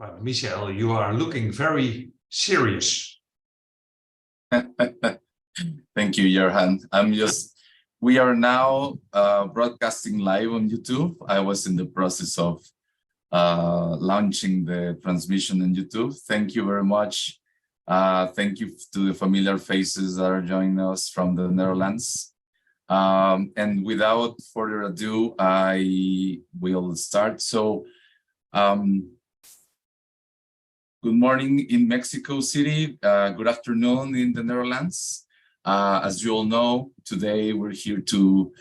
But Michael, you are looking very serious. Thank you, Johan. We are now broadcasting live on YouTube. I was in the process of launching the transmission on YouTube. Thank you very much. Thank you to the familiar faces that are joining us from the Netherlands. And without further ado, I will start. So, good morning in Mexico City. Good afternoon in the Netherlands. As you all know, today we're here to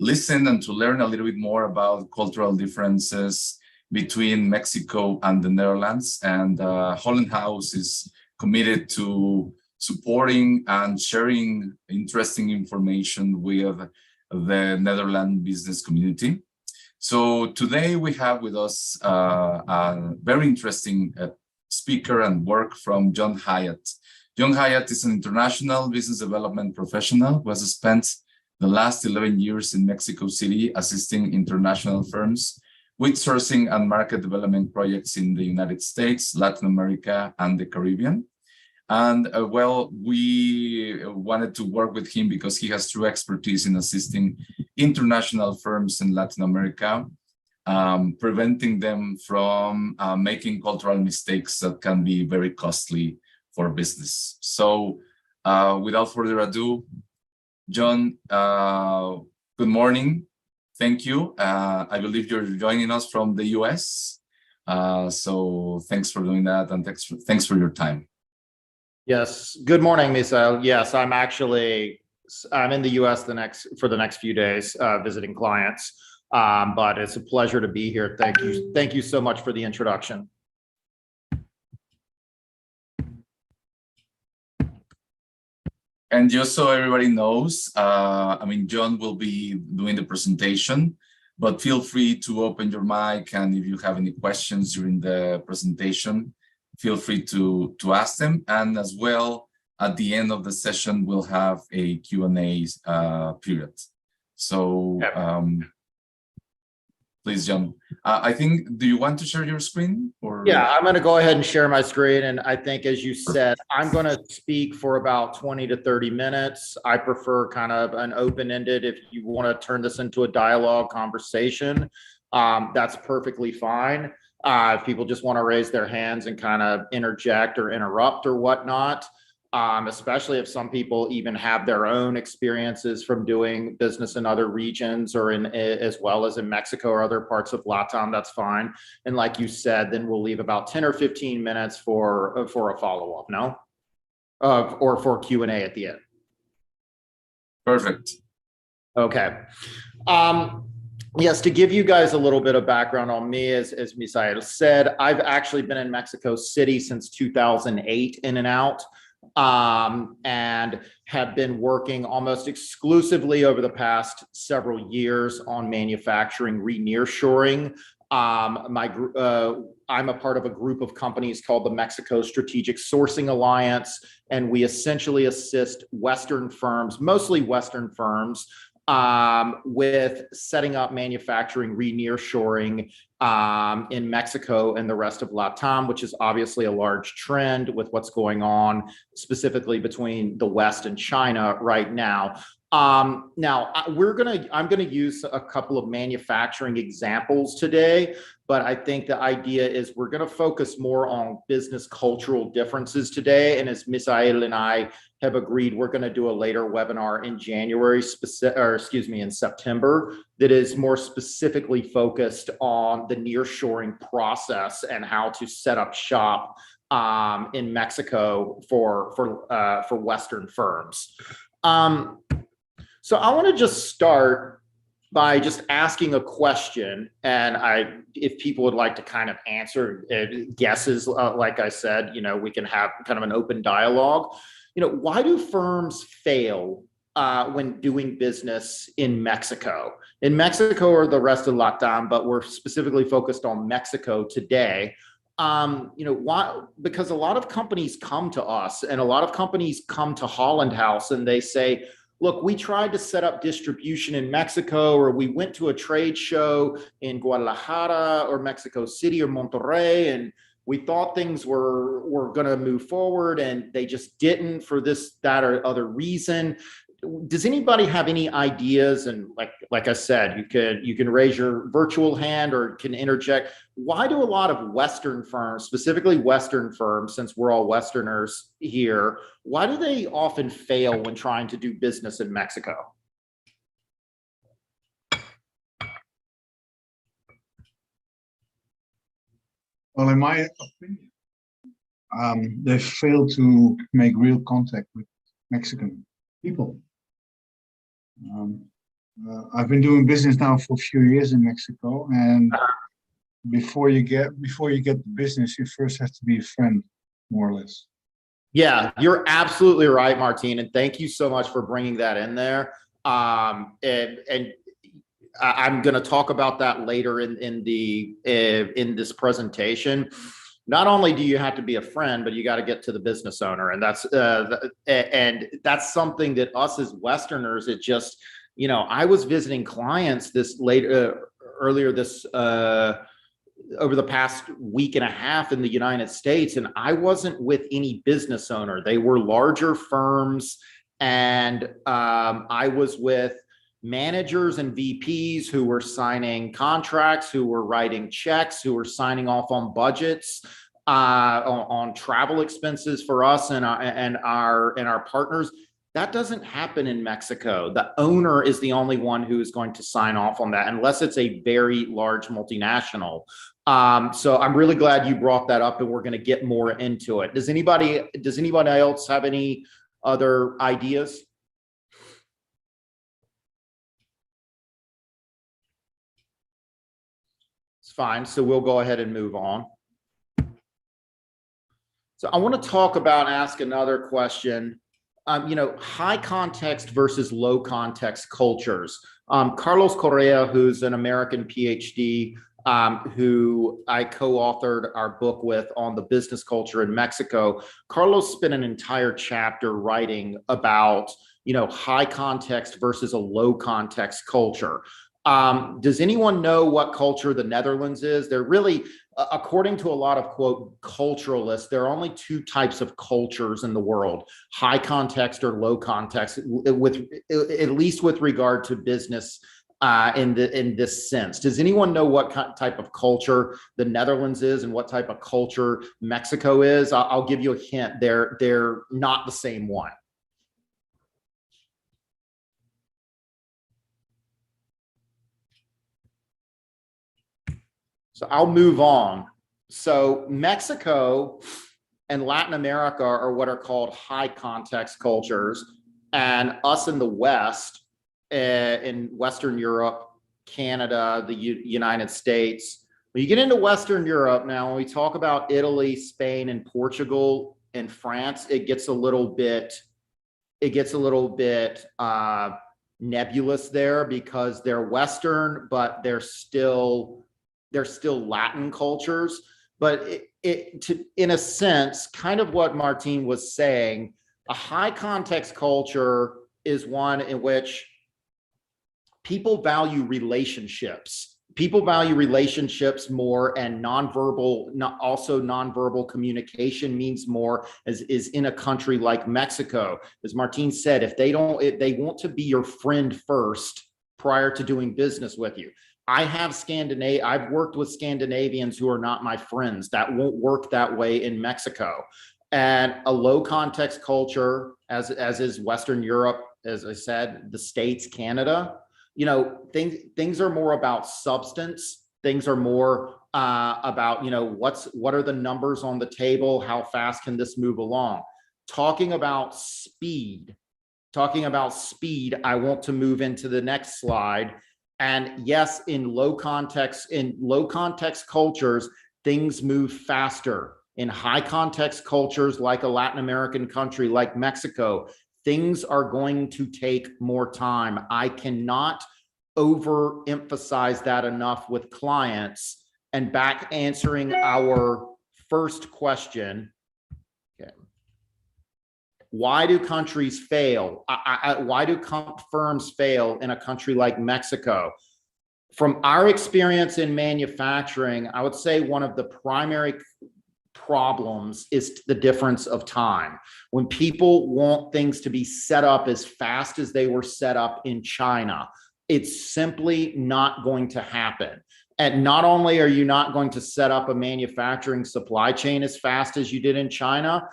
listen and to learn a little bit more about cultural differences between Mexico and the Netherlands. And Holland House is committed to supporting and sharing interesting information with the Netherlands business community. So today we have with us a very interesting speaker and work from John Hyatt. John Hyatt is an international business development professional who has spent the last 11 years in Mexico City assisting international firms with sourcing and market development projects in the United States, Latin America, and the Caribbean. And we wanted to work with him because he has true expertise in assisting international firms in Latin America, preventing them from making cultural mistakes that can be very costly for business. So without further ado, John, good morning. Thank you. I believe you're joining us from the US. So thanks for doing that, and thanks for your time. Yes. Good morning, Misael. Yes, I'm in the US for the next few days visiting clients. But it's a pleasure to be here. Thank you. Thank you so much for the introduction. And just so everybody knows, John will be doing the presentation, but feel free to open your mic, and if you have any questions during the presentation, feel free to ask them. And as well, at the end of the session, we'll have a Q&A period. So please, John. I think, do you want to share your screen? Or? Yeah, I'm going to go ahead and share my screen. And I think, as you said, I'm going to speak for about 20 to 30 minutes. I prefer kind of an open-ended. If you want to turn this into a dialogue conversation, that's perfectly fine. If people just want to raise their hands and kind of interject or interrupt or whatnot, especially if some people even have their own experiences from doing business in other regions or as well as in Mexico or other parts of LATAM, that's fine. And like you said, then we'll leave about 10 or 15 minutes for a follow-up, no? Or for Q&A at the end. Perfect. Okay. Yes, to give you guys a little bit of background on me, as Misael said, I've actually been in Mexico City since 2008 in and out. And have been working almost exclusively over the past several years on manufacturing nearshoring. I'm a part of a group of companies called the Mexico Strategic Sourcing Alliance, and we essentially assist Western firms, mostly Western firms, with setting up manufacturing nearshoring in Mexico and the rest of LATAM, which is obviously a large trend with what's going on specifically between the West and China right now. I'm gonna use a couple of manufacturing examples today, but I think the idea is we're gonna focus more on business cultural differences today. And as Misael and I have agreed, we're gonna do a later webinar in in September, that is more specifically focused on the nearshoring process and how to set up shop in Mexico for Western firms. So I want to just start by just asking a question, and if people would like to kind of answer guesses, like I said, we can have kind of an open dialogue. Why do firms fail when doing business in Mexico? In Mexico or the rest of LATAM, but we're specifically focused on Mexico today. Why? Because a lot of companies come to us, and a lot of companies come to Holland House, and they say, look, we tried to set up distribution in Mexico, or we went to a trade show in Guadalajara or Mexico City or Monterrey, and we thought things were going to move forward, and they just didn't for this, that, or other reason. Does anybody have any ideas? And like I said, you can raise your virtual hand or can interject. Why do a lot of Western firms, specifically Western firms, since we're all Westerners here, why do they often fail when trying to do business in Mexico? Well, in my opinion, they fail to make real contact with Mexican people. I've been doing business now for a few years in Mexico, and before you get the business, you first have to be a friend, more or less. Yeah, you're absolutely right, Martin, and thank you so much for bringing that in there. And I'm going to talk about that later in this presentation. Not only do you have to be a friend, but you got to get to the business owner, and that's something that us as Westerners, it just, you know, I was visiting clients earlier this over the past week and a half in the United States, and I wasn't with any business owner. They were larger firms, and I was with managers and VPs who were signing contracts, who were writing checks, who were signing off on budgets, on travel expenses for us and our partners. That doesn't happen in Mexico. The owner is the only one who is going to sign off on that, unless it's a very large multinational. So I'm really glad you brought that up, and we're going to get more into it. Does anybody else have any other ideas? Fine, so we'll go ahead and move on. So I want to ask another question. You know, high context versus low context cultures. Carlos Correa, who's an American PhD, who I co-authored our book with on the business culture in Mexico. Carlos spent an entire chapter writing about, you know, high context versus a low context culture. Does anyone know what culture the Netherlands is? They're really, according to a lot of quote culturalists, there are only two types of cultures in the world: high context or low context, with at least with regard to business in this sense. Does anyone know what type of culture the Netherlands is and what type of culture Mexico is? I'll give you a hint. They're not the same one. So I'll move on. So Mexico and Latin America are what are called high context cultures, and us in the West, in Western Europe, Canada, the United States. When you get into Western Europe, now when we talk about Italy, Spain, and Portugal and France, it gets a little bit nebulous there, because they're Western, but they're still Latin cultures. But in a sense, kind of what Martin was saying, a high context culture is one in which people value relationships. People value relationships more, and nonverbal communication means more, as is in a country like Mexico. As Martin said, if they want to be your friend first prior to doing business with you. I've worked with Scandinavians who are not my friends. That won't work that way in Mexico. And a low context culture, as is Western Europe, as I said, the States, Canada, you know, things are more about substance. Things are more about, you know, what are the numbers on the table? How fast can this move along? Talking about speed, I want to move into the next slide. And yes, in low context cultures, things move faster. In high context cultures, like a Latin American country like Mexico, things are going to take more time. I cannot overemphasize that enough with clients. And back answering our first question. Okay. Why do countries fail? Why do firms fail in a country like Mexico? From our experience in manufacturing, I would say one of the primary problems is the difference of time. When people want things to be set up as fast as they were set up in China, it's simply not going to happen. And not only are you not going to set up a manufacturing supply chain as fast as you did in China,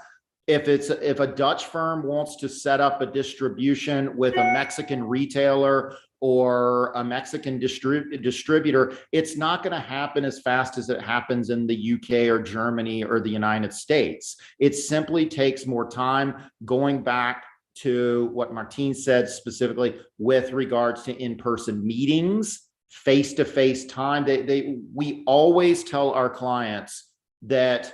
if a Dutch firm wants to set up a distribution with a Mexican retailer or a Mexican distributor, it's not going to happen as fast as it happens in the UK or Germany or the United States. It simply takes more time. Going back to what Martin said specifically with regards to in-person meetings, face-to-face time, we always tell our clients that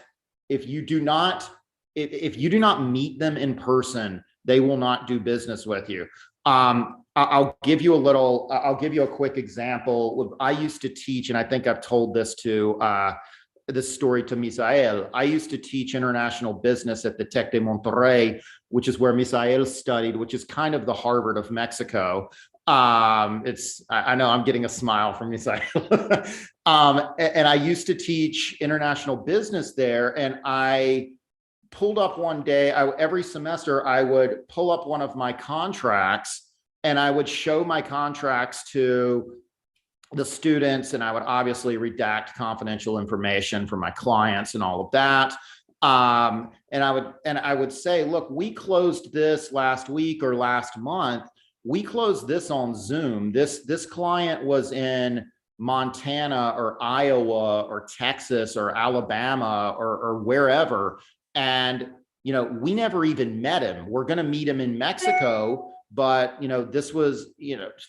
if you do not meet them in person, they will not do business with you. I'll give you a quick example. I used to teach, and I think I've told this story to Misael. I used to teach international business at the Tec de Monterrey, which is where Misael studied, which is kind of the Harvard of Mexico. I know I'm getting a smile from Misael. And I used to teach international business there, and I pulled up one day, every semester, I would pull up one of my contracts and I would show my contracts to the students, and I would obviously redact confidential information for my clients and all of that. And I would say, look, we closed this last week or last month. We closed this on Zoom. This client was in Montana or Iowa or Texas or Alabama or wherever. And, we never even met him. We're going to meet him in Mexico, but, this was,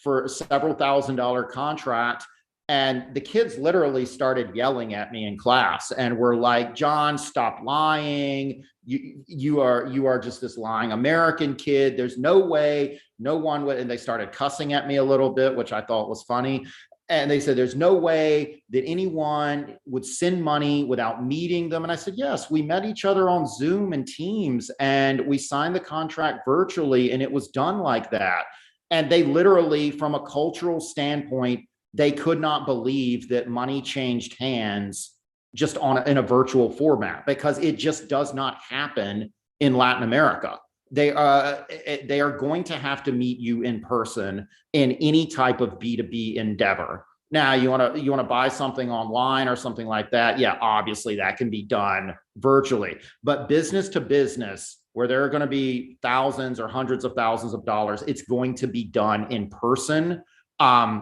for a several $1,000 contract. And the kids literally started yelling at me in class and were like, John, stop lying. You are just this lying American kid. There's no way, no one would. And they started cussing at me a little bit, which I thought was funny. And they said, there's no way that anyone would send money without meeting them. And I said, yes, we met each other on Zoom and Teams, and we signed the contract virtually, and it was done like that. And they literally, from a cultural standpoint, they could not believe that money changed hands just in a virtual format, because it just does not happen in Latin America. They are going to have to meet you in person in any type of B2B endeavor. Now, you want to buy something online or something like that. Yeah, obviously that can be done virtually, but business to business, where there are going to be thousands or hundreds of thousands of dollars, it's going to be done in person.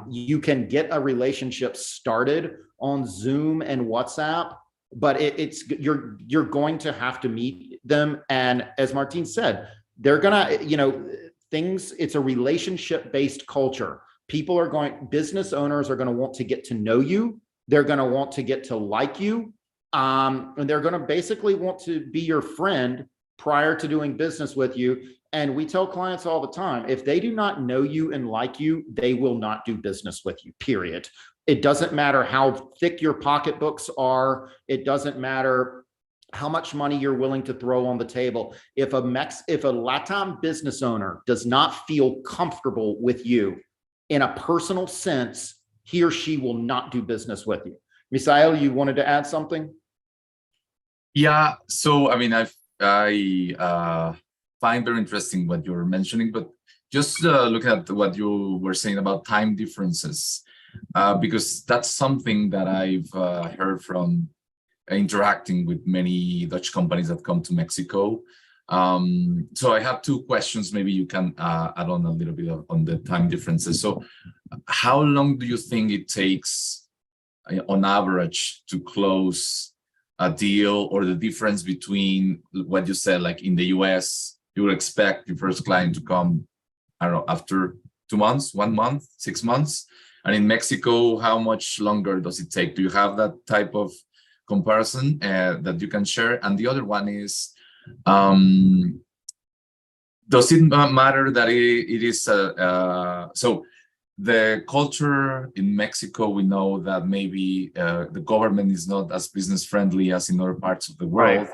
You can get a relationship started on Zoom and WhatsApp, but you're going to have to meet them. And as Martin said, they're gonna, it's a relationship-based culture. Business owners are going to want to get to know you. They're going to want to get to like you. And they're going to basically want to be your friend prior to doing business with you. And we tell clients all the time, if they do not know you and like you, they will not do business with you, period. It doesn't matter how thick your pocketbooks are. It doesn't matter how much money you're willing to throw on the table. If a LATAM business owner does not feel comfortable with you in a personal sense, he or she will not do business with you. Misael, you wanted to add something? Yeah. So, I mean, I find very interesting what you're mentioning, but just look at what you were saying about time differences, because that's something that I've heard from interacting with many Dutch companies that come to Mexico. So I have two questions. Maybe you can add on a little bit on the time differences. So how long do you think it takes on average to close a deal, or the difference between what you said, like in the US, you would expect your first client to come, I don't know, after 2 months, 1 month, 6 months. And in Mexico, how much longer does it take? Do you have that type of comparison that you can share? And the other one is, does it matter that it is, so the culture in Mexico, we know that maybe the government is not as business friendly as in other parts of the world.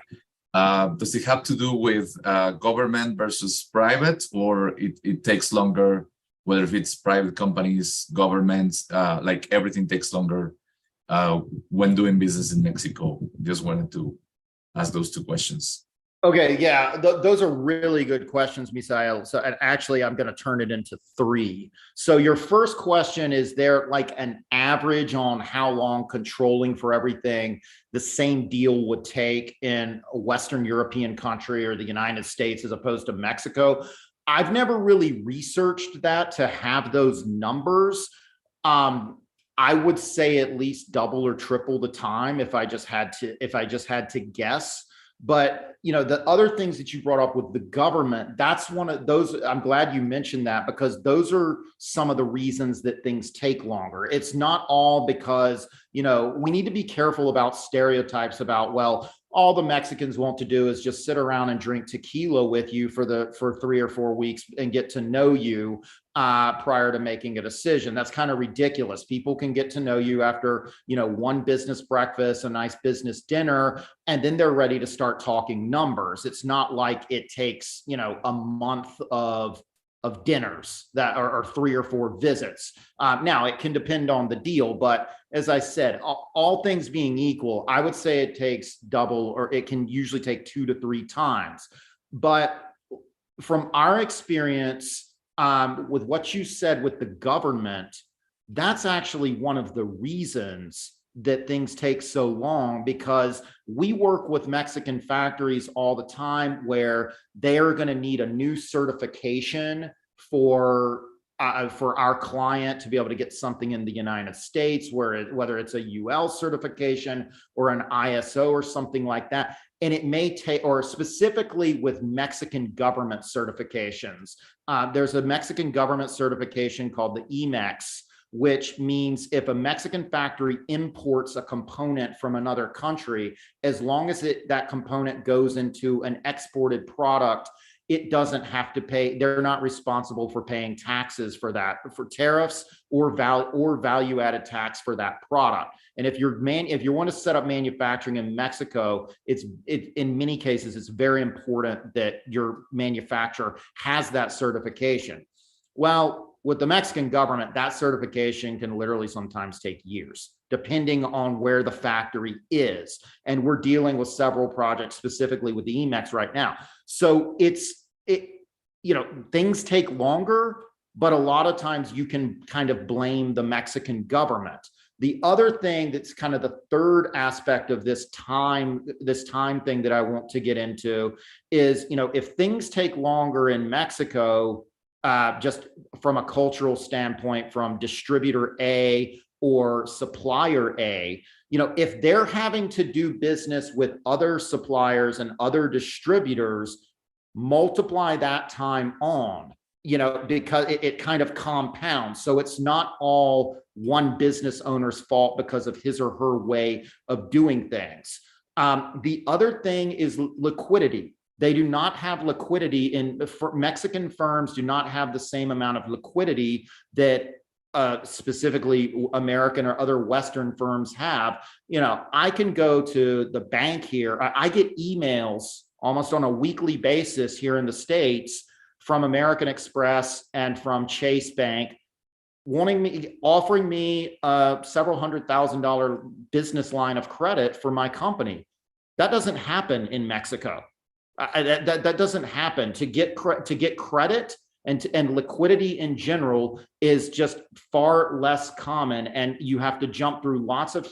Does it have to do with government versus private, or it takes longer, whether if it's private companies, governments, like everything takes longer when doing business in Mexico? Just wanted to ask those two questions. Okay, yeah, those are really good questions, Misael. So, and actually, I'm going to turn it into three. So your first question, is there like an average on how long controlling for everything the same deal would take in a Western European country or the United States as opposed to Mexico? I've never really researched that to have those numbers. I would say at least double or triple the time if I just had to guess. But, you know, the other things that you brought up with the government, that's one of those. I'm glad you mentioned that, because those are some of the reasons that things take longer. It's not all because, you know, we need to be careful about stereotypes about, well, all the Mexicans want to do is just sit around and drink tequila with you for 3 or 4 weeks and get to know you prior to making a decision. That's kind of ridiculous. People can get to know you after, you know, one business breakfast, a nice business dinner, and then they're ready to start talking numbers. It's not like it takes, you know, a month of dinners that are 3 or 4 visits. Now it can depend on the deal, but as I said, all things being equal, I would say it takes double, or it can usually take 2 to 3 times. But from our experience, with what you said with the government, that's actually one of the reasons that things take so long, because we work with Mexican factories all the time where they are going to need a new certification for our client to be able to get something in the United States, whether it's a UL certification or an ISO or something like that. And it may take, or specifically with Mexican government certifications, there's a Mexican government certification called the EMEX, which means if a Mexican factory imports a component from another country, as long as that component goes into an exported product, it doesn't have to pay. They're not responsible for paying taxes for that, for tariffs or value added tax for that product. And if you want to set up manufacturing in Mexico, in many cases, it's very important that your manufacturer has that certification. Well, with the Mexican government, that certification can literally sometimes take years, depending on where the factory is. And we're dealing with several projects specifically with the EMEX right now. So things take longer, but a lot of times you can kind of blame the Mexican government. The other thing that's kind of the third aspect of this time thing that I want to get into is, if things take longer in Mexico, just from a cultural standpoint, from distributor A or supplier A, if they're having to do business with other suppliers and other distributors, multiply that time on, because it kind of compounds. So it's not all one business owner's fault because of his or her way of doing things. The other thing is liquidity. They do not have liquidity Mexican firms do not have the same amount of liquidity that specifically American or other Western firms have. I can go to the bank here. I get emails almost on a weekly basis here in the States from American Express and from Chase Bank, offering me a several $100,000 business line of credit for my company. That doesn't happen in Mexico. That doesn't happen. To get credit and liquidity in general is just far less common, and you have to jump through lots of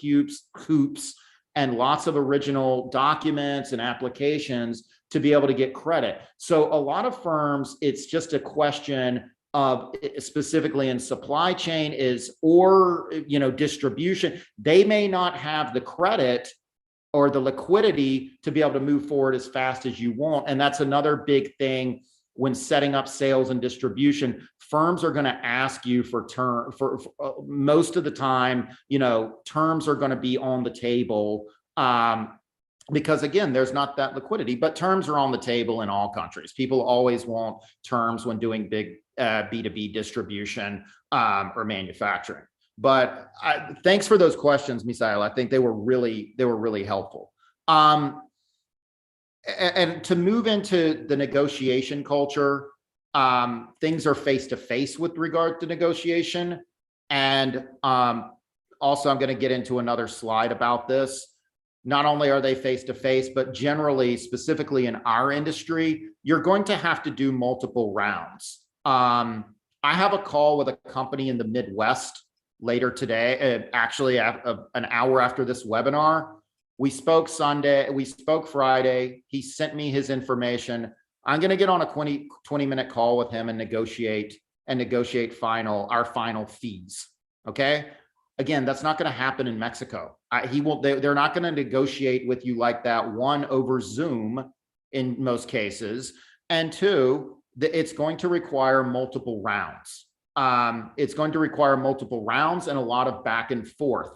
hoops and lots of original documents and applications to be able to get credit. So a lot of firms, it's just a question of, specifically in supply chain, or distribution, they may not have the credit or the liquidity to be able to move forward as fast as you want. And that's another big thing when setting up sales and distribution. Firms are going to ask you for most of the time, terms are going to be on the table, because again, there's not that liquidity, but terms are on the table in all countries. People always want terms when doing big B2B distribution or manufacturing. But thanks for those questions, Misael. I think they were really helpful. and to move into the negotiation culture, things are face to face with regard to negotiation. And also, I'm going to get into another slide about this. Not only are they face to face, but generally, specifically in our industry, you're going to have to do multiple rounds. I have a call with a company in the Midwest later today, actually an hour after this webinar. We spoke Sunday, we spoke Friday. He sent me his information. I'm going to get on a 20-minute call with him and negotiate our final fees. Okay. Again, that's not going to happen in Mexico. They're not going to negotiate with you like that. One, over Zoom in most cases. And two, it's going to require multiple rounds. It's going to require multiple rounds and a lot of back and forth.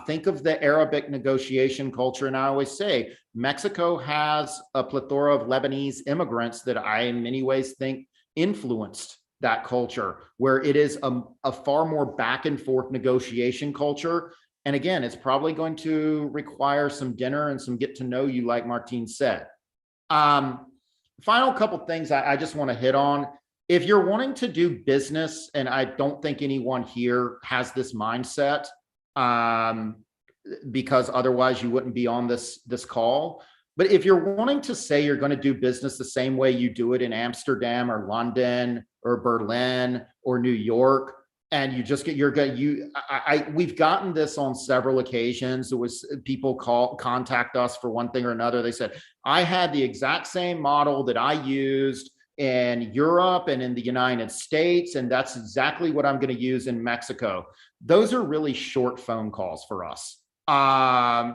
Think of the Arabic negotiation culture. And I always say, Mexico has a plethora of Lebanese immigrants that I, in many ways, think influenced that culture, where it is a far more back and forth negotiation culture. And again, it's probably going to require some dinner and some get to know you, like Martin said. Final couple things I just want to hit on. If you're wanting to do business, and I don't think anyone here has this mindset, because otherwise you wouldn't be on this call. But if you're wanting to say you're going to do business the same way you do it in Amsterdam or London or Berlin or New York, and you just get we've gotten this on several occasions. It was people contact us for one thing or another. They said, I had the exact same model that I used in Europe and in the United States, and that's exactly what I'm going to use in Mexico. Those are really short phone calls for us,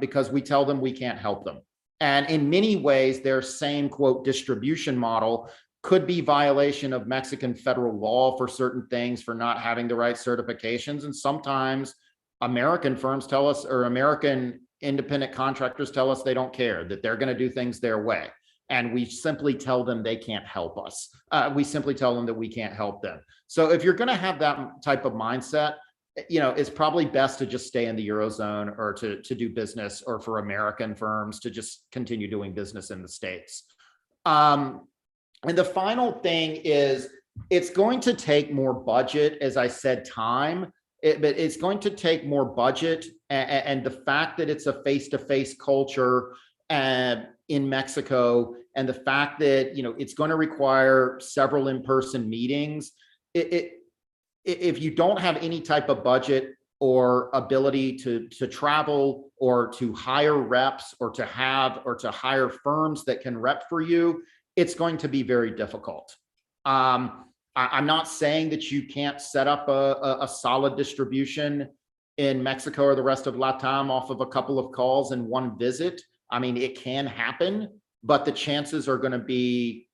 because we tell them we can't help them. And in many ways, their same, quote, distribution model could be violation of Mexican federal law for certain things, for not having the right certifications. And sometimes American firms tell us, or American independent contractors tell us they don't care, that they're going to do things their way. And we simply tell them they can't help us. We simply tell them that we can't help them. So if you're going to have that type of mindset, it's probably best to just stay in the Eurozone, or to do business, or for American firms to just continue doing business in the States. And the final thing is, it's going to take more budget, as I said, time, but it's going to take more budget. And the fact that it's a face-to-face culture in Mexico, and the fact that, it's going to require several in-person meetings, if you don't have any type of budget or ability to travel, or to hire reps, or to hire firms that can rep for you, it's going to be very difficult. I'm not saying that you can't set up a solid distribution in Mexico or the rest of LATAM off of a couple of calls and one visit. I mean, it can happen, but the chances are going to be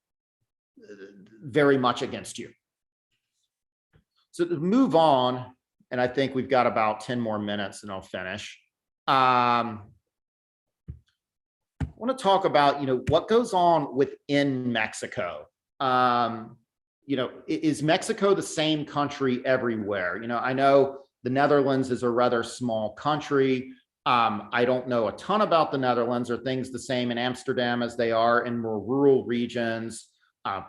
very much against you. So to move on, and I think we've got about 10 more minutes and I'll finish. I want to talk about, what goes on within Mexico. Is Mexico the same country everywhere? I know the Netherlands is a rather small country. I don't know a ton about the Netherlands. Are things the same in Amsterdam as they are in more rural regions?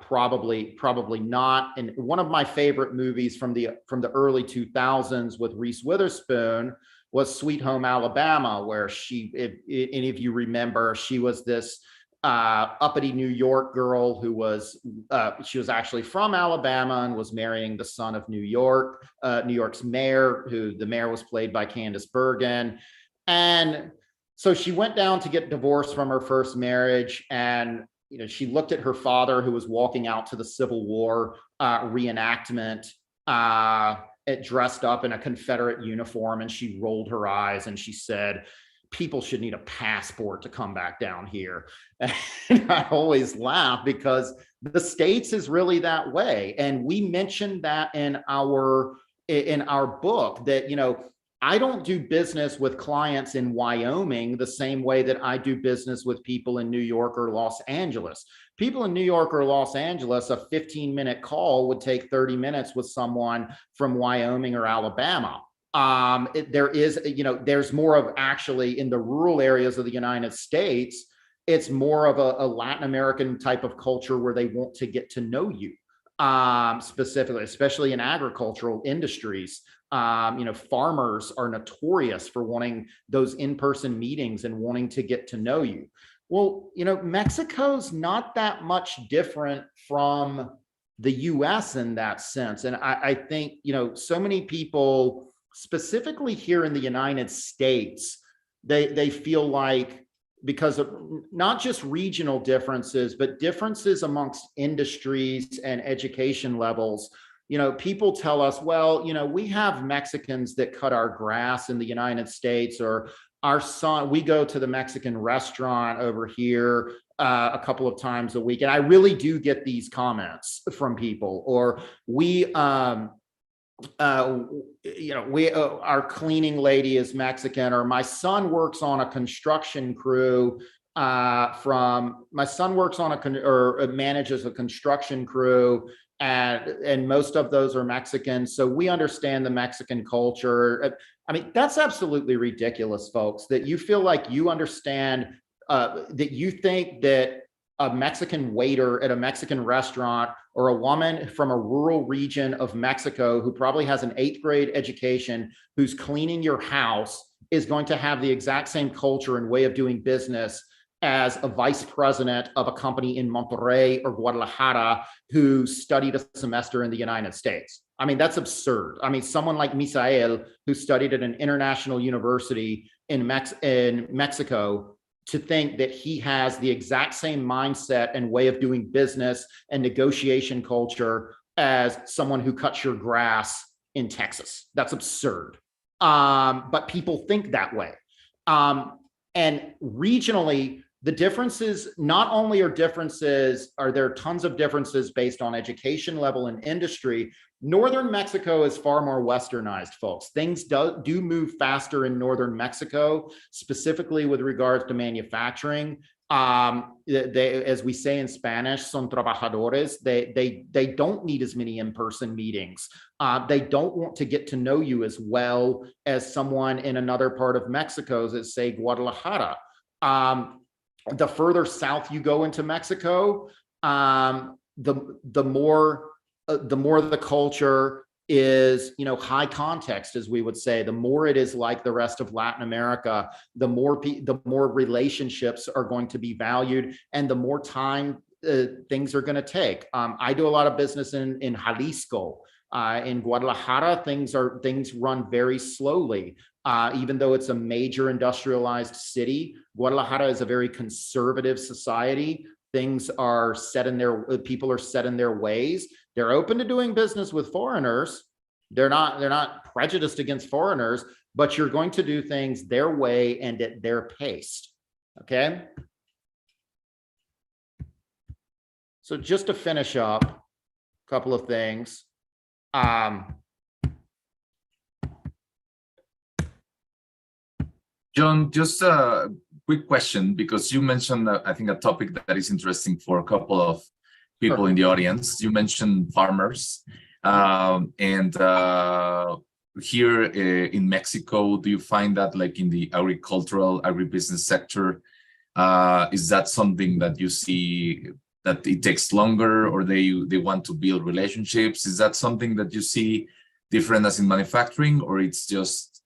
Probably not. And one of my favorite movies from the early 2000s with Reese Witherspoon was Sweet Home Alabama, where if any of you remember, she was this uppity New York girl who was she was actually from Alabama and was marrying the son of New York's mayor, who the mayor was played by Candice Bergen. And so she went down to get divorced from her first marriage, and she looked at her father, who was walking out to the Civil War reenactment, dressed up in a Confederate uniform, and she rolled her eyes and she said, people should need a passport to come back down here. And I always laugh, because the States is really that way. And we mentioned that in our book, that, I don't do business with clients in Wyoming the same way that I do business with people in New York or Los Angeles. People in New York or Los Angeles, a 15-minute call would take 30 minutes with someone from Wyoming or Alabama. There's more of, actually, in the rural areas of the United States, It's more of a Latin American type of culture where they want to get to know you, specifically, especially in agricultural industries. Farmers are notorious for wanting those in-person meetings and wanting to get to know you. Well, Mexico's not that much different from the US in that sense. And I think, so many people, specifically here in the United States, they feel like, because of not just regional differences, but differences amongst industries and education levels. People tell us, well, we have Mexicans that cut our grass in the United States, or we go to the Mexican restaurant over here a couple of times a week. And I really do get these comments from people, or our cleaning lady is Mexican, or my son works on a construction crew or manages a construction crew, and most of those are Mexican. So we understand the Mexican culture. I mean, that's absolutely ridiculous, folks, that you feel like you understand, that you think that a Mexican waiter at a Mexican restaurant, or a woman from a rural region of Mexico who probably has an 8th grade education, who's cleaning your house, is going to have the exact same culture and way of doing business as a vice president of a company in Monterrey or Guadalajara who studied a semester in the United States. I mean, that's absurd. I mean, someone like Misael, who studied at an international university in Mexico, to think that he has the exact same mindset and way of doing business and negotiation culture as someone who cuts your grass in Texas. That's absurd. But people think that way. And regionally, the differences, not only are there tons of differences based on education level and industry. Northern Mexico is far more westernized, folks. Things do move faster in northern Mexico, specifically with regards to manufacturing. As we say in Spanish, son trabajadores. They don't need as many in-person meetings. They don't want to get to know you as well as someone in another part of Mexico, as say Guadalajara. The further south you go into Mexico, the more the culture is, high context, as we would say. The more it is like the rest of Latin America, the more relationships are going to be valued, and the more time things are going to take. I do a lot of business in Jalisco. In Guadalajara, things run very slowly. Even though it's a major industrialized city, Guadalajara is a very conservative society. Things are people are set in their ways. They're open to doing business with foreigners. They're not prejudiced against foreigners, but you're going to do things their way and at their pace. Okay. So just to finish up, a couple of things. John, just a quick question, because you mentioned, I think, a topic that is interesting for a couple of people in the audience. You mentioned farmers, and here in Mexico, do you find that, like in the agribusiness sector, is that something that you see that it takes longer, or they want to build relationships? Is that something that you see different as in manufacturing, or it's just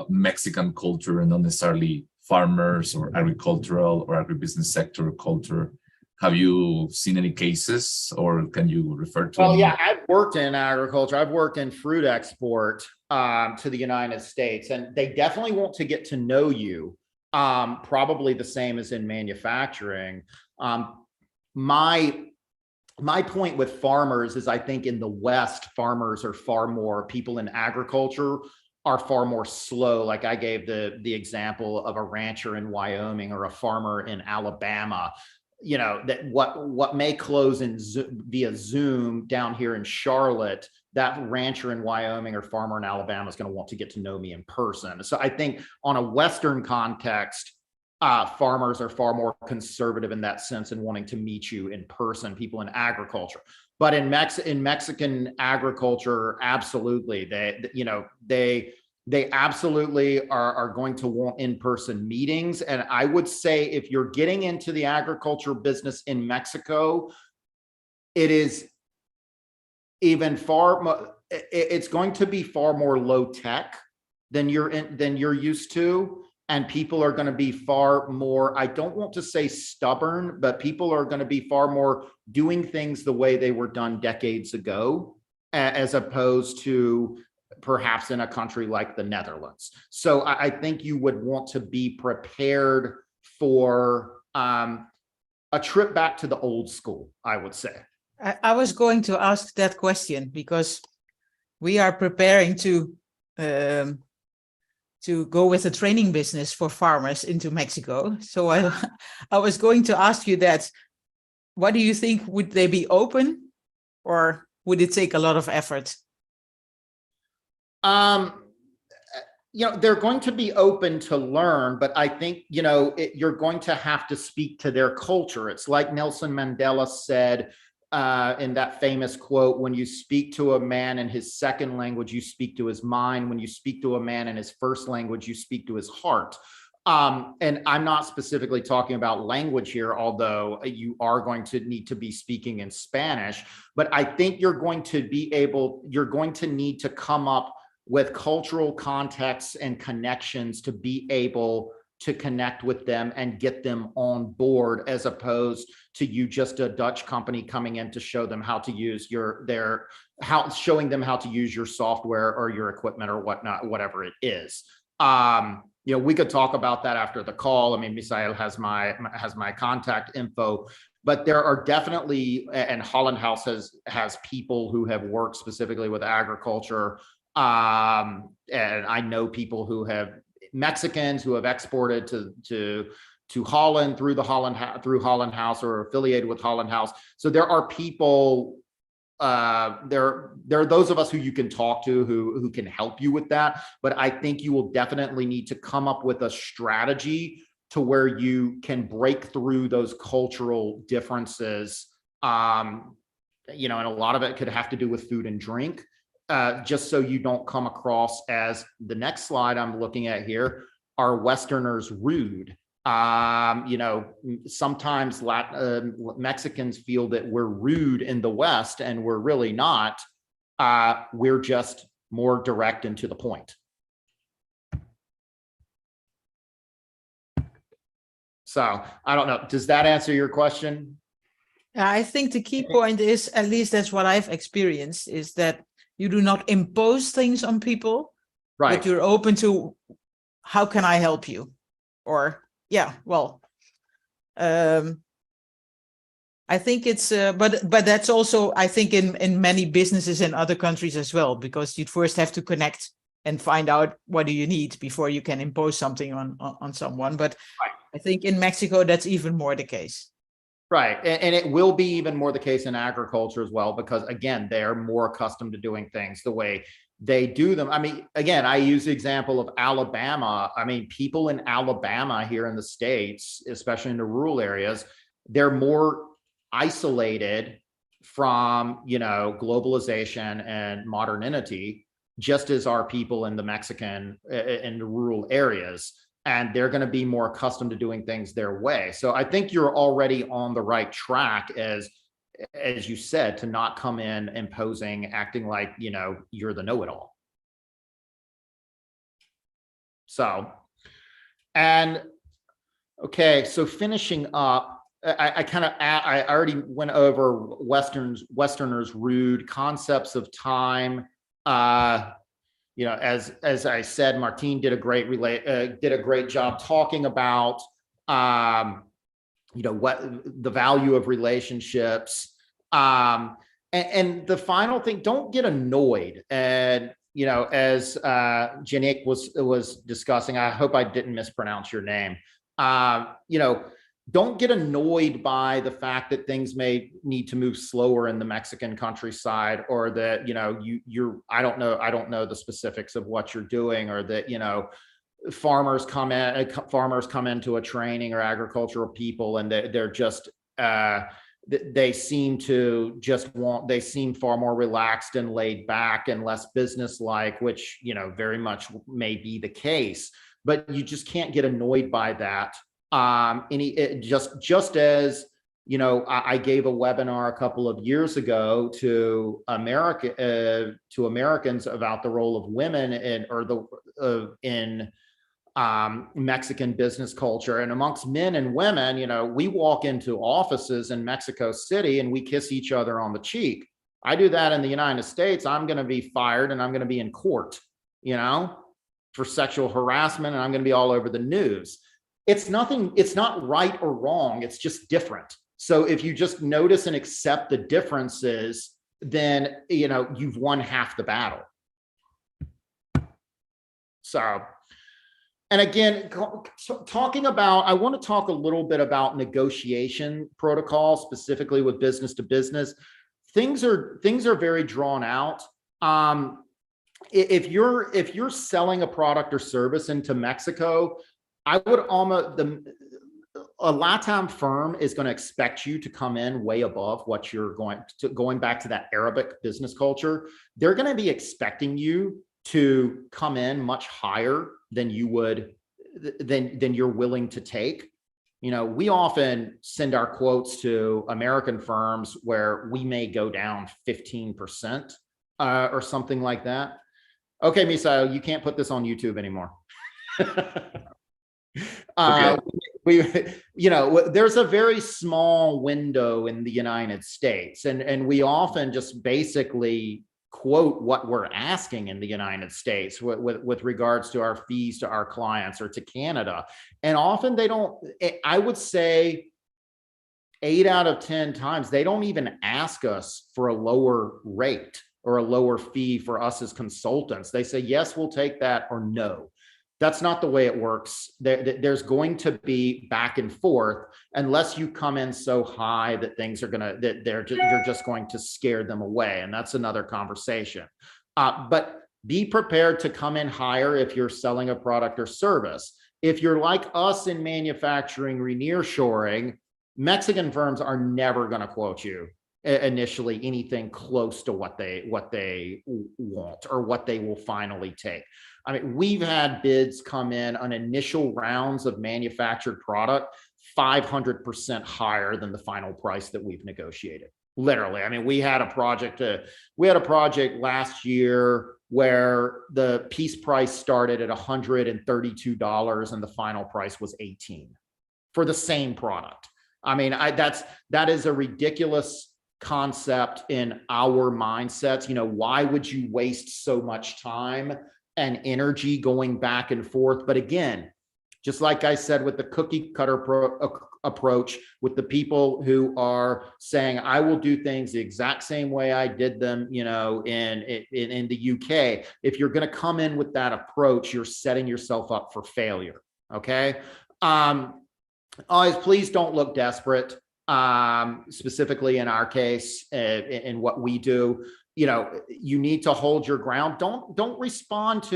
Mexican culture and not necessarily farmers or agricultural or agribusiness sector culture? Have you seen any cases, or can you refer to? Well, yeah, I've worked in agriculture. I've worked in fruit export to the United States, and they definitely want to get to know you, probably the same as in manufacturing. My point with farmers is, I think in the West, farmers are far more, people in agriculture are far more slow. Like I gave the example of a rancher in Wyoming or a farmer in Alabama, that what may close via Zoom down here in Charlotte, that rancher in Wyoming or farmer in Alabama is going to want to get to know me in person. So I think on a Western context, farmers are far more conservative in that sense and wanting to meet you in person, people in agriculture. But in Mexican agriculture, absolutely, They absolutely are going to want in-person meetings. And I would say if you're getting into the agriculture business in Mexico, it is even it's going to be far more low tech than you're used to. And people are going to be far more, I don't want to say stubborn, but people are going to be far more doing things the way they were done decades ago, as opposed to perhaps in a country like the Netherlands. So I think you would want to be prepared for a trip back to the old school, I would say. I was going to ask that question because we are preparing to go with a training business for farmers into Mexico. So I was going to ask you that. What do you think? Would they be open, or would it take a lot of effort? They're going to be open to learn, but I think, you're going to have to speak to their culture. It's like Nelson Mandela said in that famous quote, when you speak to a man in his second language, you speak to his mind. When you speak to a man in his first language, you speak to his heart. And I'm not specifically talking about language here, although you are going to need to be speaking in Spanish, but I think you're going to need to come up with cultural contexts and connections to be able to connect with them and get them on board, as opposed to you just a Dutch company coming in to show them how to use showing them how to use your software or your equipment or whatnot, whatever it is. We could talk about that after the call. I mean, Misael has my contact info, but there are definitely, and Holland House has people who have worked specifically with agriculture. And I know people who have Mexicans who have exported to Holland through Holland House or affiliated with Holland House. So there are people, there are those of us who you can talk to who can help you with that. But I think you will definitely need to come up with a strategy to where you can break through those cultural differences. And a lot of it could have to do with food and drink. Just so you don't come across as, the next slide I'm looking at here, are Westerners rude. Sometimes Mexicans feel that we're rude in the West, and we're really not. We're just more direct and to the point. So I don't know. Does that answer your question? I think the key point is, at least that's what I've experienced, is that you do not impose things on people, right? But you're open to, how can I help you? Or, I think it's, but that's also, I think, in many businesses in other countries as well, because you'd first have to connect and find out what do you need before you can impose something on someone. But right. I think in Mexico, that's even more the case. Right. And it will be even more the case in agriculture as well, because again, they're more accustomed to doing things the way they do them. I mean, again, I use the example of Alabama. I mean, people in Alabama here in the States, especially in the rural areas, they're more isolated from, globalization and modernity, just as are people in the rural areas. And they're going to be more accustomed to doing things their way. So I think you're already on the right track, as you said, to not come in imposing, acting like, you're the know-it-all. So, and okay, so finishing up, I already went over Westerners rude, concepts of time. As I said, Martin did a great job talking about, what the value of relationships. And the final thing, don't get annoyed. And, as Janik was discussing, I hope I didn't mispronounce your name. Don't get annoyed by the fact that things may need to move slower in the Mexican countryside, or that, I don't know the specifics of what you're doing, or that, farmers come into a training, or agricultural people, and they're just, they seem to just they seem far more relaxed and laid back and less businesslike, which, you know, very much may be the case, but you just can't get annoyed by that. Just as, you know, I gave a webinar a couple of years ago to Americans about the role of women in Mexican business culture, and amongst men and women. You know, we walk into offices in Mexico City and we kiss each other on the cheek. I do that in the United States, I'm going to be fired and I'm going to be in court, you know, for sexual harassment, and I'm going to be all over the news. It's not right or wrong, it's just different. So if you just notice and accept the differences, then, you know, you've won half the battle. So, and again, I want to talk a little bit about negotiation protocol, specifically with business to business. Things are very drawn out. If you're selling a product or service into Mexico, I would a LATAM firm is going to expect you to come in way above what you're going back to that Arabic business culture. They're going to be expecting you to come in much higher than you would, than you're willing to take. You know, we often send our quotes to American firms where we may go down 15% or something like that. Okay, Misael, you can't put this on YouTube anymore. Okay. You know, there's a very small window in the United States, and we often just basically quote what we're asking in the United States with regards to our fees to our clients or to Canada. And often they don't, I would say 8 out of 10 times, they don't even ask us for a lower rate or a lower fee for us as consultants. They say, yes, we'll take that, or no. That's not the way it works. There's going to be back and forth unless you come in so high that things are you're just going to scare them away. And that's another conversation. But be prepared to come in higher if you're selling a product or service. If you're like us in manufacturing, nearshoring, Mexican firms are never going to quote you initially anything close to what they want or what they will finally take. I mean, we've had bids come in on initial rounds of manufactured product 500% higher than the final price that we've negotiated. Literally. I mean, we had a project last year where the piece price started at $132 and the final price was $18 for the same product. I mean, that is a ridiculous concept in our mindsets. You know, why would you waste so much time and energy going back and forth? But again, just like I said with the cookie cutter approach, with the people who are saying, I will do things the exact same way I did them, you know, in the UK. If you're going to come in with that approach, you're setting yourself up for failure. Okay. Always, please don't look desperate. Specifically in our case, in what we do, you know, you need to hold your ground. Don't respond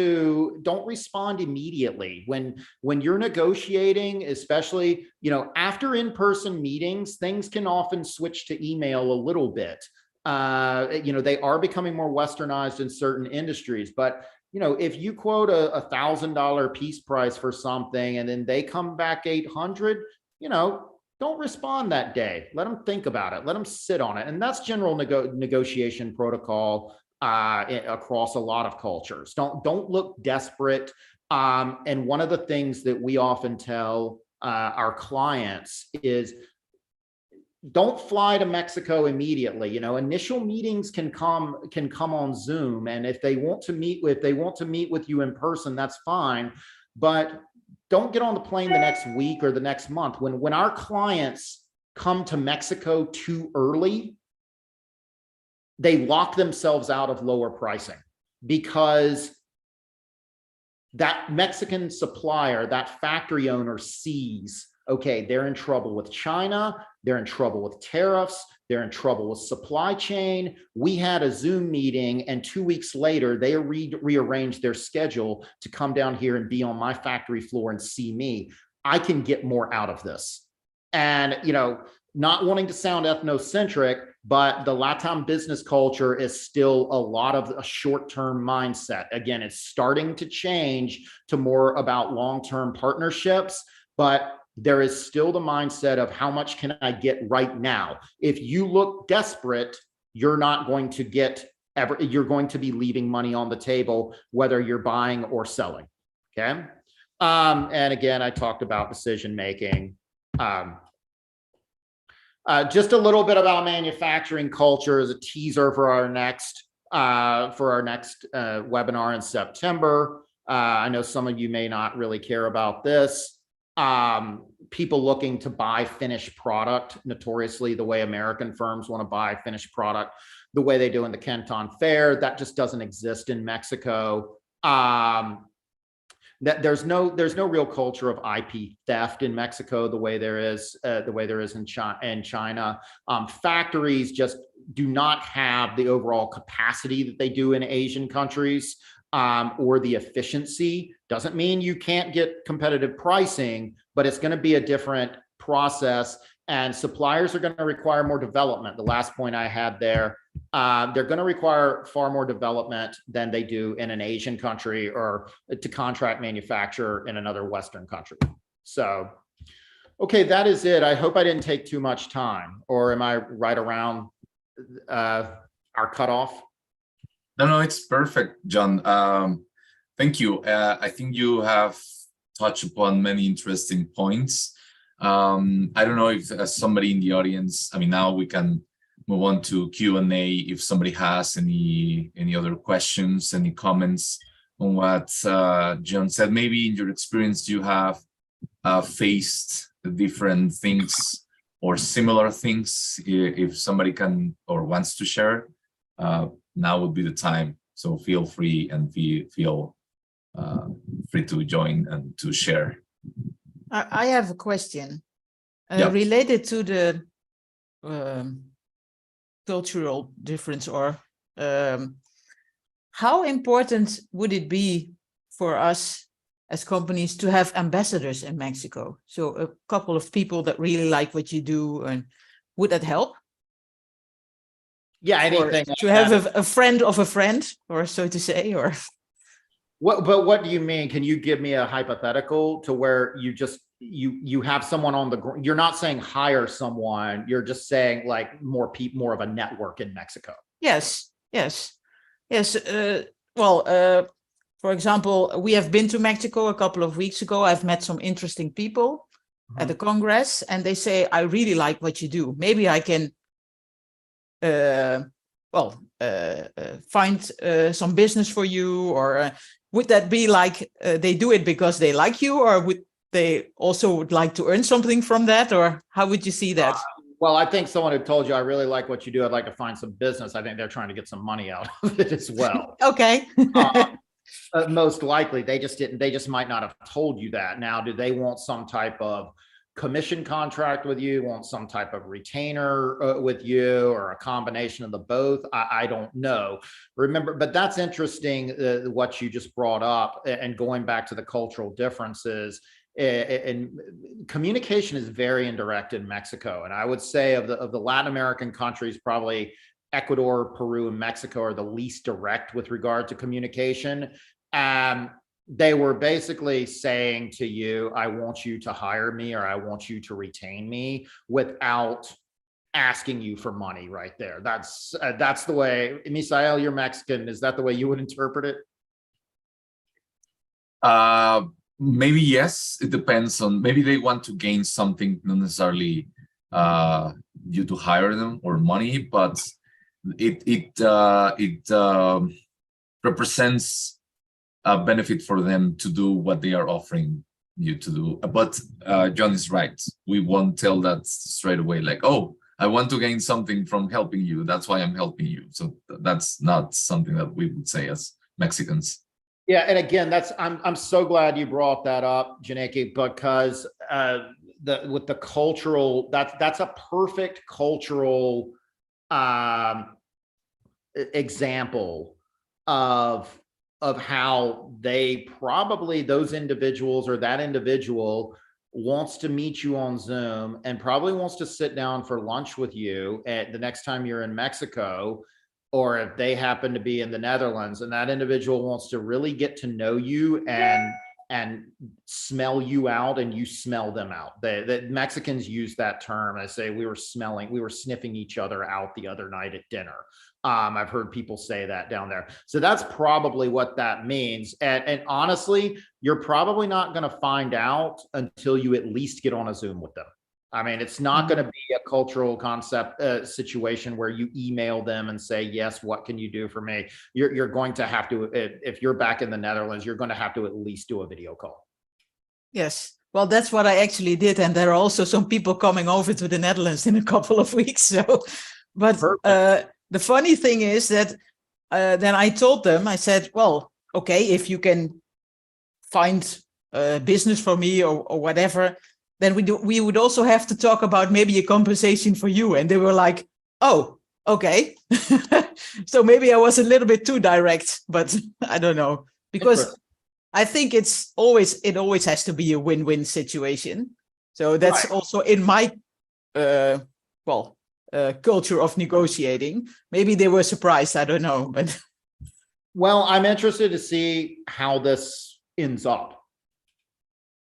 immediately when you're negotiating, especially, you know, after in-person meetings, things can often switch to email a little bit. You know, they are becoming more westernized in certain industries, but you know, if you quote a $1,000 piece price for something and then they come back 800, you know, don't respond that day. Let them think about it. Let them sit on it. And that's general negotiation protocol across a lot of cultures. Don't look desperate. And one of the things that we often tell our clients is don't fly to Mexico immediately. You know, initial meetings can come on Zoom. And if they want to meet with you in person, that's fine. But don't get on the plane the next week or the next month. When our clients come to Mexico too early, they lock themselves out of lower pricing because that Mexican supplier, that factory owner sees, okay, they're in trouble with China, they're in trouble with tariffs, they're in trouble with supply chain. We had a Zoom meeting and 2 weeks later, they rearranged their schedule to come down here and be on my factory floor and see me. I can get more out of this. And, you know, not wanting to sound ethnocentric, but the LATAM business culture is still a lot of a short-term mindset. Again, it's starting to change to more about long-term partnerships, but there is still the mindset of how much can I get right now? If you look desperate, you're not going to get you're going to be leaving money on the table, whether you're buying or selling. Okay. And again, I talked about decision-making. Just a little bit about manufacturing culture as a teaser for our next webinar in September. I know some of you may not really care about this. People looking to buy finished product, notoriously the way American firms want to buy finished product, the way they do in the Canton Fair, that just doesn't exist in Mexico. That there's no real culture of IP theft in Mexico the way there is in China. Factories just do not have the overall capacity that they do in Asian countries, or the efficiency. Doesn't mean you can't get competitive pricing, but it's going to be a different process, and suppliers are going to require more development. The last point I had there, they're going to require far more development than they do in an Asian country or to contract manufacture in another Western country. So, okay, that is it. I hope I didn't take too much time, or am I right around our cutoff? No, it's perfect, John. Thank you. I think you have touched upon many interesting points. I don't know if somebody in the audience, I mean, now we can move on to Q&A if somebody has any other questions, any comments on what John said. Maybe in your experience, you have faced different things or similar things. If somebody can or wants to share, now would be the time. So feel free and feel free to join and to share. I have a question related to the cultural difference, or how important would it be for us as companies to have ambassadors in Mexico? So a couple of people that really like what you do, and would that help? Yeah, anything to have a friend of a friend, or so to say, or what? But what do you mean? Can you give me a hypothetical to where you just you have someone on the ground? You're not saying hire someone. You're just saying like more of a network in Mexico. Yes. Well, for example, we have been to Mexico a couple of weeks ago. I've met some interesting people at the Congress, and they say, I really like what you do. Maybe I can find some business for you, or would that be like they do it because they like you, or would they also would like to earn something from that, or how would you see that? Well, I think someone who told you, I really like what you do, I'd like to find some business. I think they're trying to get some money out of it as well. Okay. Most likely they just might not have told you that. Now, do they want some type of commission contract with you, want some type of retainer with you, or a combination of the both? I don't know. Remember, but that's interesting, what you just brought up, and going back to the cultural differences. And communication is very indirect in Mexico. And I would say of the Latin American countries, probably Ecuador, Peru, and Mexico are the least direct with regard to communication. They were basically saying to you, I want you to hire me, or I want you to retain me, without asking you for money right there. That's the way. Misael, you're Mexican. Is that the way you would interpret it? Maybe yes. It depends on, maybe they want to gain something, not necessarily you to hire them or money, but it represents a benefit for them to do what they are offering you to do. But John is right. We won't tell that straight away, like, oh, I want to gain something from helping you. That's why I'm helping you. So that's not something that we would say as Mexicans. Yeah, and again, I'm so glad you brought that up, Janeki, because with the cultural, that's a perfect cultural example of how they probably, those individuals or that individual wants to meet you on Zoom and probably wants to sit down for lunch with you at the next time you're in Mexico, or if they happen to be in the Netherlands, and that individual wants to really get to know you and smell you out and you smell them out. The Mexicans use that term. I say we were sniffing each other out the other night at dinner. I've heard people say that down there. So that's probably what that means. And honestly, you're probably not going to find out until you at least get on a Zoom with them. I mean, it's not going to be a cultural concept situation where you email them and say, yes, what can you do for me? You're going to have to, if you're back in the Netherlands, you're going to have to at least do a video call. Yes. Well, that's what I actually did. And there are also some people coming over to the Netherlands in a couple of weeks. So, but the funny thing is that then I told them, I said, well, okay, if you can find business for me or whatever, then we would also have to talk about maybe a compensation for you. And they were like, oh, okay. So maybe I was a little bit too direct, but I don't know, because I think it always has to be a win-win situation. So that's also in my culture of negotiating. Maybe they were surprised, I don't know, but well, I'm interested to see how this ends up.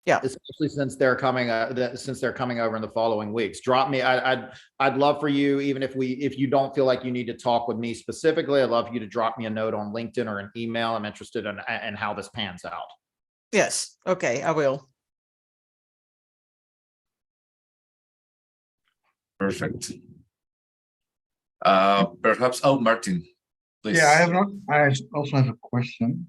Yeah, especially since they're coming over in the following weeks. Drop me. I'd love for you, even if you don't feel like you need to talk with me specifically, I'd love for you to drop me a note on LinkedIn or an email. I'm interested in how this pans out. Yes. Okay, I will. Perfect. Perhaps, Martin, please. Yeah, I also have a question.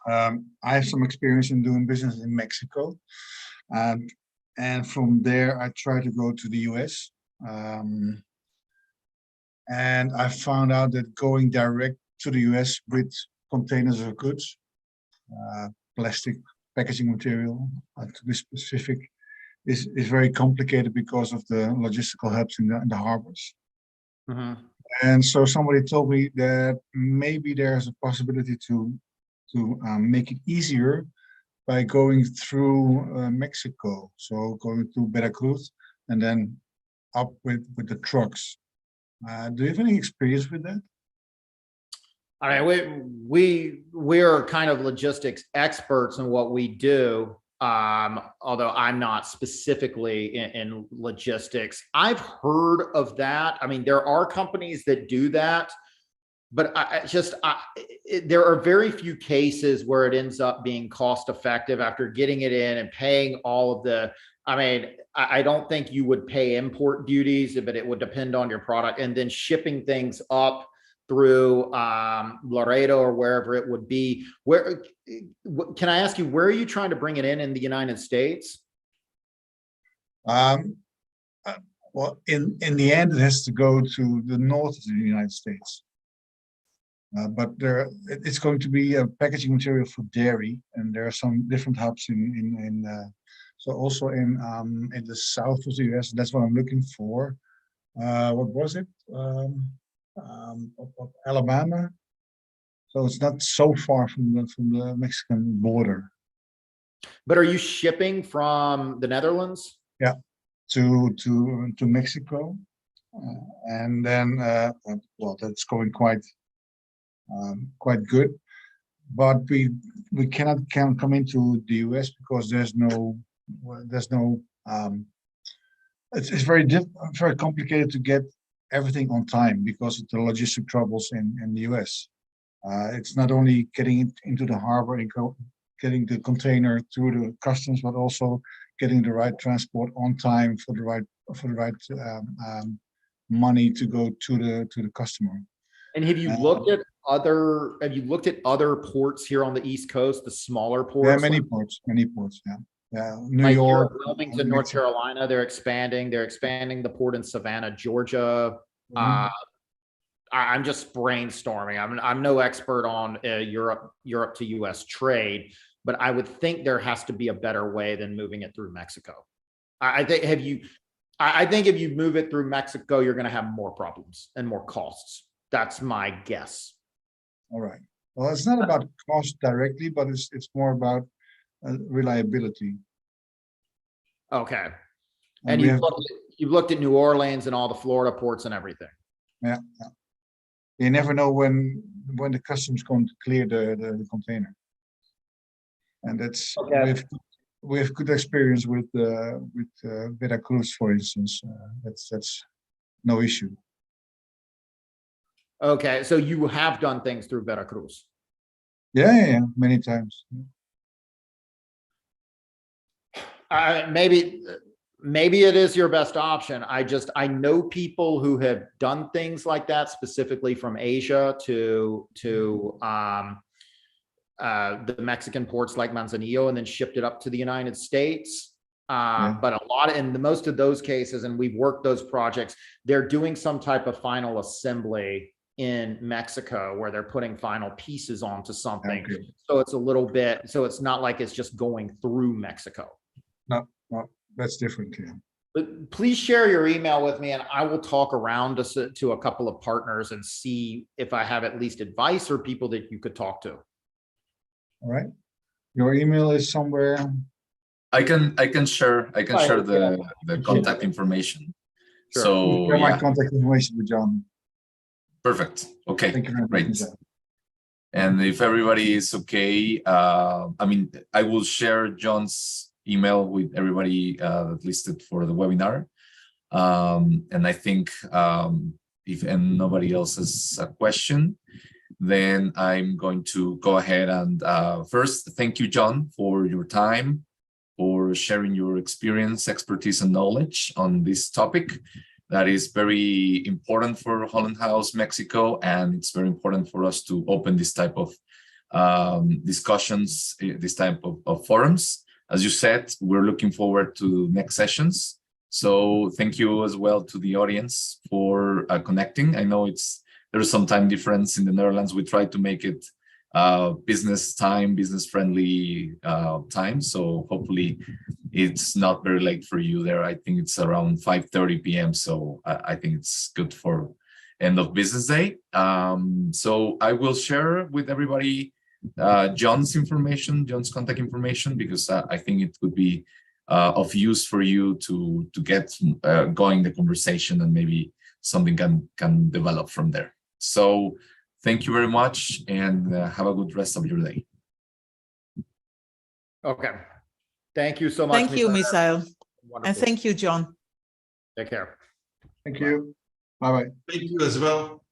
I have some experience in doing business in Mexico, and from there I try to go to the US, and I found out that going direct to the US with containers of goods, plastic packaging material, to be specific, is very complicated because of the logistical hubs in the harbors. Mm-hmm. And so somebody told me that maybe there's a possibility to make it easier by going through Mexico. So going through Veracruz and then up with the trucks. Do you have any experience with that? I mean, we are kind of logistics experts in what we do. Although I'm not specifically in logistics. I've heard of that. I mean, there are companies that do that, but there are very few cases where it ends up being cost effective after getting it in and paying all of the, I mean, I don't think you would pay import duties, but it would depend on your product, and then shipping things up through Laredo or wherever it would be. Where can I ask you, where are you trying to bring it in the United States? Well, in the end, it has to go to the north of the United States. But it's going to be a packaging material for dairy, and there are some different hubs so also in the south of the US. That's what I'm looking for. What was it? Alabama. So it's not so far from the Mexican border. But are you shipping from the Netherlands? Yeah, to Mexico, and then well, that's going quite good. But we cannot come into the US because there's no. It's very complicated to get everything on time because of the logistic troubles in the US. It's not only getting it into the harbor and getting the container through the customs, but also getting the right transport on time for the right money to go to the customer. And have you looked at other ports here on the East Coast, the smaller ports? Yeah, many ports. Yeah, New York, Wilmington, North Carolina. They're expanding the port in Savannah, Georgia. Mm-hmm. I'm just brainstorming. I'm no expert on Europe to US trade, but I would think there has to be a better way than moving it through Mexico. I think if you move it through Mexico, you're going to have more problems and more costs. That's my guess. All right. Well, it's not about cost directly, but it's more about reliability. Okay. And And we have, you've looked at New Orleans and all the Florida ports and everything. yeah, yeah. You never know when the customs going to clear the container. And that's, Okay. we have good experience with Veracruz, for instance. That's no issue. Okay, so you have done things through Veracruz. Yeah, many times. Maybe it is your best option. I know people who have done things like that, specifically from Asia to the Mexican ports like Manzanillo, and then shipped it up to the United States. But in most of those cases, and we've worked those projects, they're doing some type of final assembly in Mexico where they're putting final pieces onto something. Okay. So it's a little bit, so it's not like it's just going through Mexico. No, that's different. Yeah. But please share your email with me and I will talk around to a couple of partners and see if I have at least advice or people that you could talk to. All right. Your email is somewhere. I can share the contact information. Sure. So Share my yeah, contact information with John. perfect. Okay, Thank you very much. great. Michelle. And if everybody is okay, I mean, I will share John's email with everybody listed for the webinar. And I think if nobody else has a question, then I'm going to go ahead and first, thank you, John, for your time, for sharing your experience, expertise, and knowledge on this topic. That is very important for Holland House Mexico, and it's very important for us to open this type of discussions, this type of forums. As you said, we're looking forward to next sessions. So thank you as well to the audience for connecting. I know there's some time difference in the Netherlands. We try to make it business time, business friendly time. So hopefully it's not very late for you there. I think it's around 5:30 p.m. So I think it's good for end of business day. So I will share with everybody John's contact information, because I think it would be of use for you to get going the conversation, and maybe something can develop from there. So thank you very much, and have a good rest of your day. Okay. Thank you so much. Thank you, Misael. And Wonderful. thank you, John. Take care. Thank you. Bye-bye. Thank you as well.